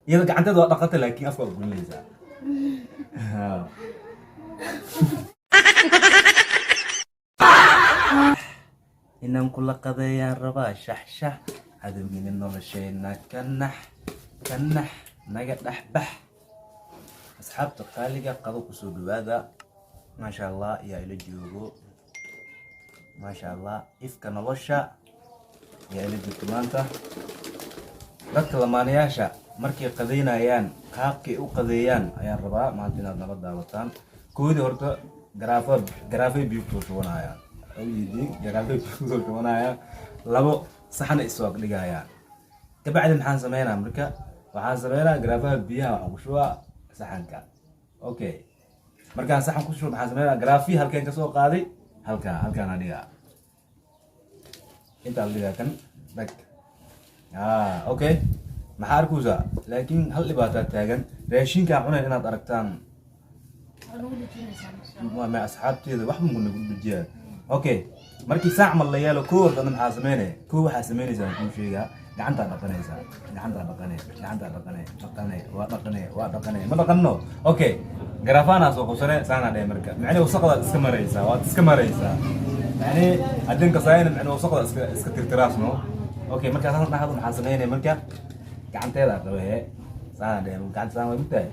يلا قعدت هذا وقت لكن أفضل من ليزا إنهم كل قضية ربا شح هذا من النور شينا كنح نجد أحبح أصحاب تقاليق قضوا كسود هذا ما شاء الله يا إلى جيوبو ما شاء الله إفك نلوشة يا إلى جتمانته لك لمانياشا مركي قضينا يان قابكي وقضيان أيان ربا ما عندنا نبض دعوتان كودي هرتو جرافي بيوتو شونايا أو يدي جرافي بيوتو شونايا لابو صحن إسواق لقايا كبعد محان سمينا أمريكا وحان سمينا جرافي بيها وحوشوا صحنك أوكي مركان صحن كوشوا محان سمينا جرافي هل كان كسوق قاضي هل كان هذيها أنت اللي كان لك أوكي محاركوزا لكن هل لباتات تاجن راشين كعونا هنا تركتان ما أصحابتي ذا واحد من نقول بالجيل أوكي مركي ساعة من الليالو كور أنا محاسمينه كور حاسمينه زين كل شيء قعنت على بقني زين قعنت على بقني ما بقنو أوكي جرافانا سوق وسنة سنة ده مركا يعني وسقط اسكمريسا يعني عندنا كسائن يعني وسقط اسكتراسنو أوكي مركا سنة نحن محاسمينه مركا قعنت هذا توه سنة ده قعنت سنة مكتئ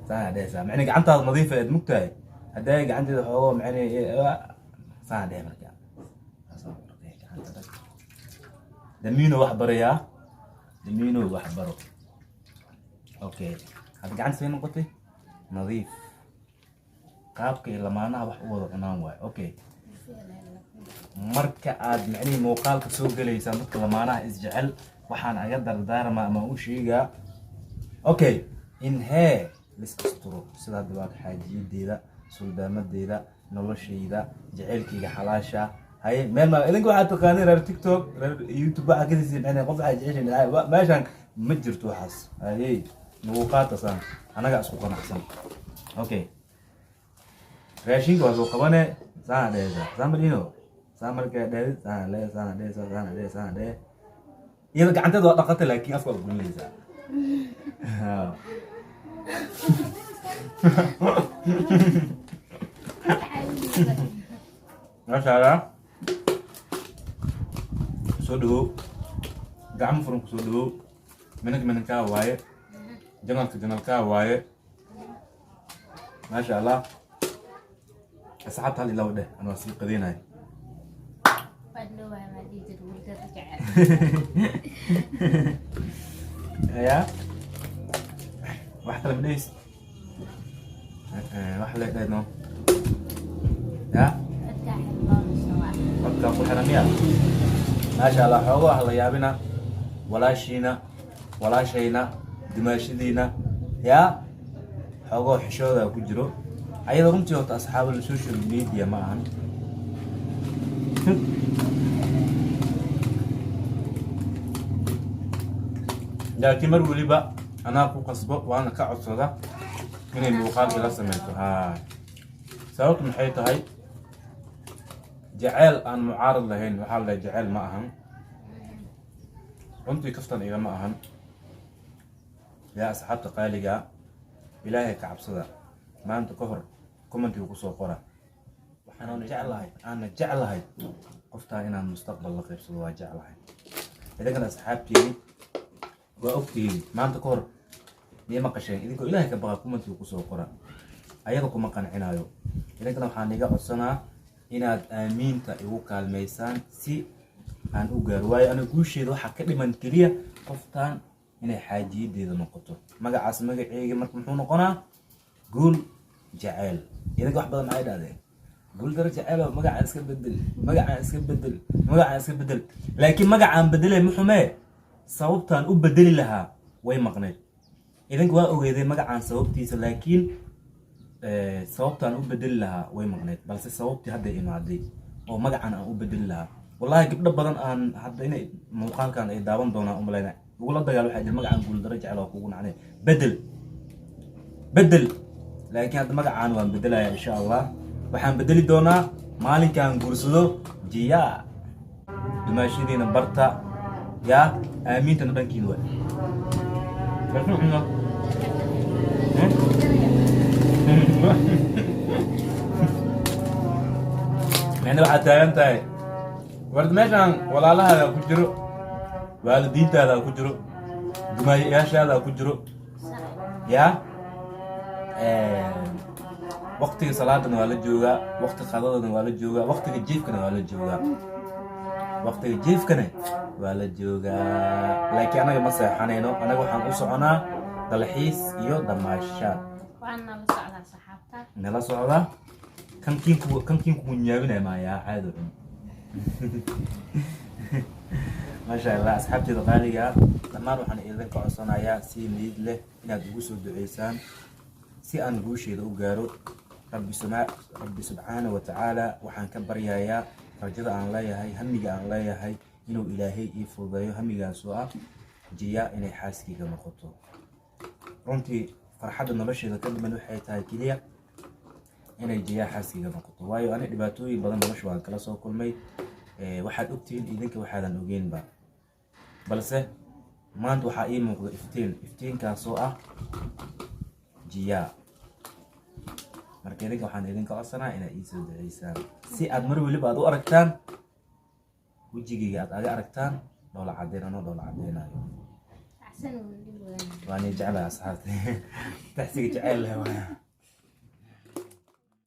سنة ده سنة يعني قعنت نظيفة مكتئ هداي قعنت هو يعني سنة ده مركا دمينو وحبريا دمينو وحبرو اوكي هاد قعنت فين قلتي نظيف قابك لما انا wax u wada qanaan way okay marka aad macni muuqaalka soo galaysa marka lamaanaha isjecel waxaan aga dardaarma ama u sheega okay in hee liskasturo sida dabaad xaajiyadeeda suldaamadeeda noloshayda jaceelkayga xalaasha هاي ما إذا كنت تقاني رأي تيك توك رأي يوتيوب واحد كذا يصير يعني قف حاجة إيش ما عشان متجر توحس هاي نوقات أصلا أنا قاعد أسوق أنا أحسن أوكي راشين قاعد أسوق كمان سنة ده سامر إنه سامر كده سنة ده إذا كنت هذا وقت لكن أفضل من ليزا ما شاء الله سودو قام فرنك سودو منك كاواي جنال كاواي ما شاء الله أصحابها اللي لو ده أنا وصل قدينا هاي يا واحد من إيش واحد لا نو يا قد حرامية ما شاء الله حوضه الله يابنا ولا شينا دماشدينا يا حوضه حشوده وكجرو أيضا رمتي وقت أصحاب السوشيال ميديا معهم لكن مرة ولي بقى أنا أكو قصبة وأنا كعب صدا من المقال إلى سمعته هاي سويت من حيث هاي جعل أن معارض لهين وحال جعل معهم رمتي كفتن إلى معهم يا أصحاب تقاليقا إلهي كعب صدا ما أنت كفر كومنتي وقصوا قرى وحنا نجعل هاي قفتها هنا المستقبل لقيب صدوا جعل هاي إذا كان أصحابتي وأختي ما أنت كفر مية مقشين إذا كان إلهي كبغى كومنتي وقصوا قرى أيضا ما كان عنايو إذا كان وحنا نجا قصنا inaad aaminta igu kaalmeysaan si aan u gaaro waayo ana guusheeda waxa ka dhiman kaliya qoftaan inay xaajiyadeeda noqoto magacaas magacayga marka muxuu noqonaa guul jacayl iyaga wax badan ay dhaadeen guul dar jacayl magacaan iska bedel laakiin magacaan bedelay muxumee sababtaan u bedeli lahaa way maqneed idan waa ogeeday magacaan sababtiisa laakiin sababtaan u bedeli lahaa way maqneed balse sababtii hadda imaaday oo magacan aan u bedeli lahaa wallahi gabdho badan aan hadda inay muuqaalkan ay daawan doonaan umaleena ugu la dagaal waxa jir magacan guul daro jecel oo kugu nacnay bedel laakiin hadda magacan waan bedelayaa insha Allah waxaan bedeli doonaa maalinkan guursado jiya dimaashideena barta ya aaminta dhankii way Betul. يعني waxaad taagan tahay warda meeshaan walaalahaada ku jiro waalidiintaada ku jiro dumaashaada ku jiro yaa waqtiga salaadana waa la joogaa waqti qadadana waa la joogaa waqtiga jiifkana waa la joogaa waqtiga jiifkana waa la joogaa laakiin anaga ma seexanayno anaga waxaan u soconaa dalxiis iyo damaashaad nala socdaa kan kiinku nyaabinaya maayaa caado maasha allah asxaabteeda qaaliga dhammaan waxaan idinka codsanayaa si niyad leh inaad ugu soo duceysaan si aan guusheeda u gaaro rabbi subxaanahu wa tacaala waxaan ka baryayaa rajada aan leeyahay hamiga aan leeyahay inuu ilaahay ii fududeeyo hamigaas oo ah jiya inay xaaskayga noqoto runtii farxadda nolosheeda ka dhiman waxay tahay keliya inay jiya xaaskayga noqoto waayo ani dhibaatooyin badan nolosha waan kala soo kulmay waxaad ogtihiin idinka waxaadan ogeynba balse maanta waxaa ii muuqda iftiinkaas oo ah jiya marka idinka waxaan idinka codsanaa inaad ii soo duceysaan si aad mar weliba aad u aragtaan wejigayga aad aga aragtaan dhoola caddeyn anoo dhoola caddeynayo waan jeclahay asxaabta taxsiga jecel leh